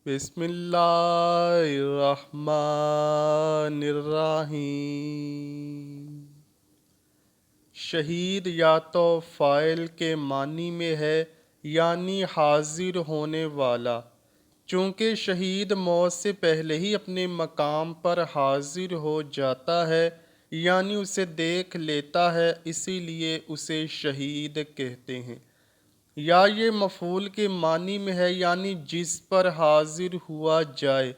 بسم اللہ الرحمن الرحیم۔ شہید یا تو فاعل کے معنی میں ہے یعنی حاضر ہونے والا، چونکہ شہید موت سے پہلے ہی اپنے مقام پر حاضر ہو جاتا ہے، یعنی اسے دیکھ لیتا ہے، اسی لیے اسے شہید کہتے ہیں۔ یا یہ مفعول کے معنی میں ہے یعنی جس پر حاضر ہوا جائے،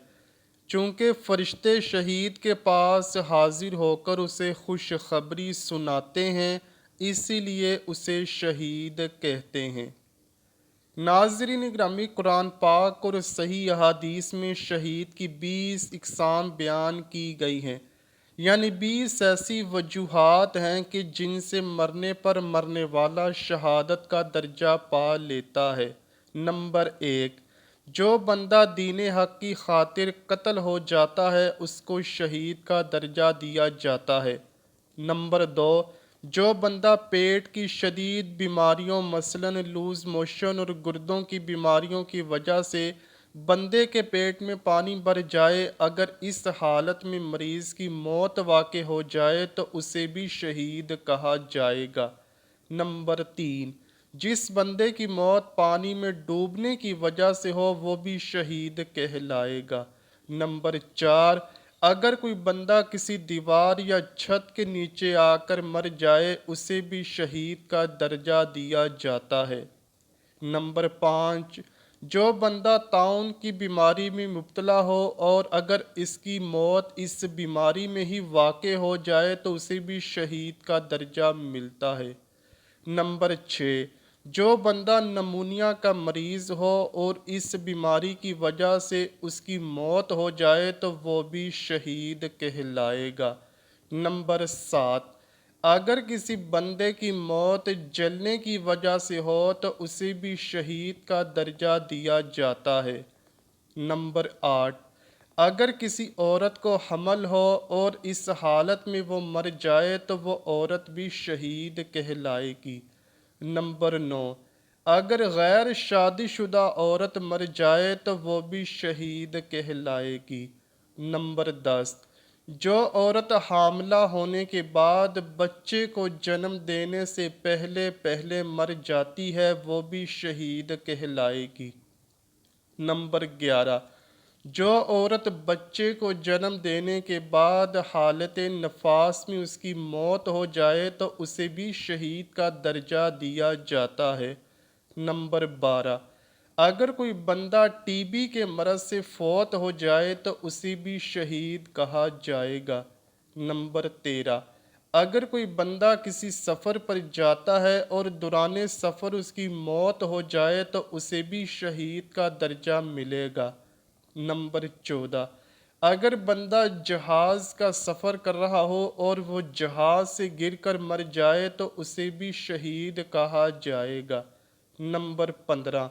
چونکہ فرشتے شہید کے پاس حاضر ہو کر اسے خوشخبری سناتے ہیں، اسی لیے اسے شہید کہتے ہیں۔ ناظرین گرامی، قرآن پاک اور صحیح احادیث میں شہید کی 20 اقسام بیان کی گئی ہیں، یعنی 20 ایسی وجوہات ہیں کہ جن سے مرنے پر مرنے والا شہادت کا درجہ پا لیتا ہے۔ نمبر 1، جو بندہ دین حق کی خاطر قتل ہو جاتا ہے اس کو شہید کا درجہ دیا جاتا ہے۔ نمبر 2، جو بندہ پیٹ کی شدید بیماریوں مثلاً لوز موشن اور گردوں کی بیماریوں کی وجہ سے بندے کے پیٹ میں پانی بھر جائے، اگر اس حالت میں مریض کی موت واقع ہو جائے تو اسے بھی شہید کہا جائے گا۔ نمبر 3، جس بندے کی موت پانی میں ڈوبنے کی وجہ سے ہو وہ بھی شہید کہلائے گا۔ نمبر 4، اگر کوئی بندہ کسی دیوار یا چھت کے نیچے آ کر مر جائے اسے بھی شہید کا درجہ دیا جاتا ہے۔ نمبر 5، جو بندہ طاعون کی بیماری میں مبتلا ہو اور اگر اس کی موت اس بیماری میں ہی واقع ہو جائے تو اسے بھی شہید کا درجہ ملتا ہے۔ نمبر 6، جو بندہ نمونیا کا مریض ہو اور اس بیماری کی وجہ سے اس کی موت ہو جائے تو وہ بھی شہید کہلائے گا۔ نمبر 7، اگر کسی بندے کی موت جلنے کی وجہ سے ہو تو اسے بھی شہید کا درجہ دیا جاتا ہے۔ نمبر 8، اگر کسی عورت کو حمل ہو اور اس حالت میں وہ مر جائے تو وہ عورت بھی شہید کہلائے گی۔ نمبر 9، اگر غیر شادی شدہ عورت مر جائے تو وہ بھی شہید کہلائے گی۔ نمبر 10، جو عورت حاملہ ہونے کے بعد بچے کو جنم دینے سے پہلے پہلے مر جاتی ہے وہ بھی شہید کہلائے گی۔ نمبر 11، جو عورت بچے کو جنم دینے کے بعد حالت نفاس میں اس کی موت ہو جائے تو اسے بھی شہید کا درجہ دیا جاتا ہے۔ نمبر 12، اگر کوئی بندہ ٹی بی کے مرض سے فوت ہو جائے تو اسے بھی شہید کہا جائے گا۔ نمبر 13، اگر کوئی بندہ کسی سفر پر جاتا ہے اور دوران سفر اس کی موت ہو جائے تو اسے بھی شہید کا درجہ ملے گا۔ نمبر 14، اگر بندہ جہاز کا سفر کر رہا ہو اور وہ جہاز سے گر کر مر جائے تو اسے بھی شہید کہا جائے گا۔ نمبر 15،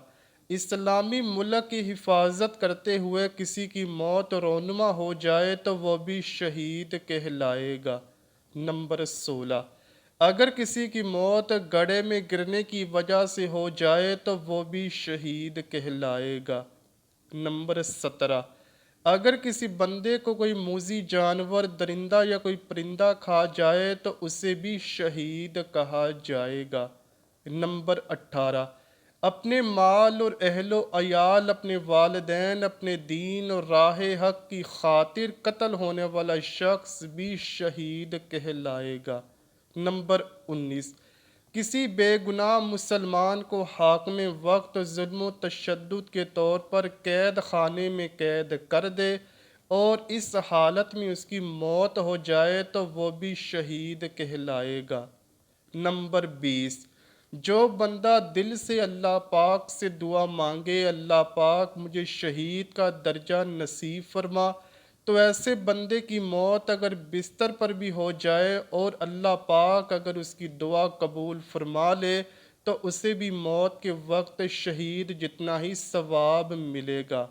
اسلامی ملک کی حفاظت کرتے ہوئے کسی کی موت رونما ہو جائے تو وہ بھی شہید کہلائے گا۔ نمبر 16، اگر کسی کی موت گڑھے میں گرنے کی وجہ سے ہو جائے تو وہ بھی شہید کہلائے گا۔ نمبر 17، اگر کسی بندے کو کوئی موذی جانور درندہ یا کوئی پرندہ کھا جائے تو اسے بھی شہید کہا جائے گا۔ نمبر 18، اپنے مال اور اہل و عیال، اپنے والدین، اپنے دین اور راہ حق کی خاطر قتل ہونے والا شخص بھی شہید کہلائے گا۔ نمبر 19، کسی بے گناہ مسلمان کو حاکم وقت ظلم و تشدد کے طور پر قید خانے میں قید کر دے اور اس حالت میں اس کی موت ہو جائے تو وہ بھی شہید کہلائے گا۔ نمبر 20، جو بندہ دل سے اللہ پاک سے دعا مانگے اللہ پاک مجھے شہید کا درجہ نصیب فرما، تو ایسے بندے کی موت اگر بستر پر بھی ہو جائے اور اللہ پاک اگر اس کی دعا قبول فرما لے تو اسے بھی موت کے وقت شہید جتنا ہی ثواب ملے گا۔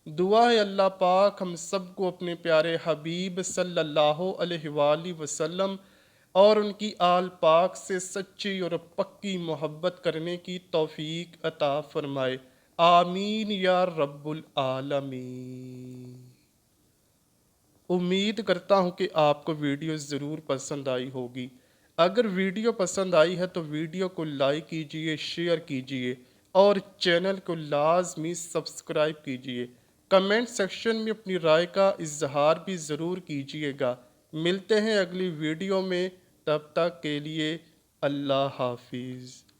دعا ہے اللہ پاک ہم سب کو اپنے پیارے حبیب صلی اللہ علیہ وآلہ وسلم اور ان کی آل پاک سے سچی اور پکی محبت کرنے کی توفیق عطا فرمائے۔ آمین یا رب العالمین۔ امید کرتا ہوں کہ آپ کو ویڈیو ضرور پسند آئی ہوگی۔ اگر ویڈیو پسند آئی ہے تو ویڈیو کو لائک کیجئے، شیئر کیجئے اور چینل کو لازمی سبسکرائب کیجئے۔ کمنٹ سیکشن میں اپنی رائے کا اظہار بھی ضرور کیجئے گا۔ ملتے ہیں اگلی ویڈیو میں، تب تک کے لیے اللہ حافظ۔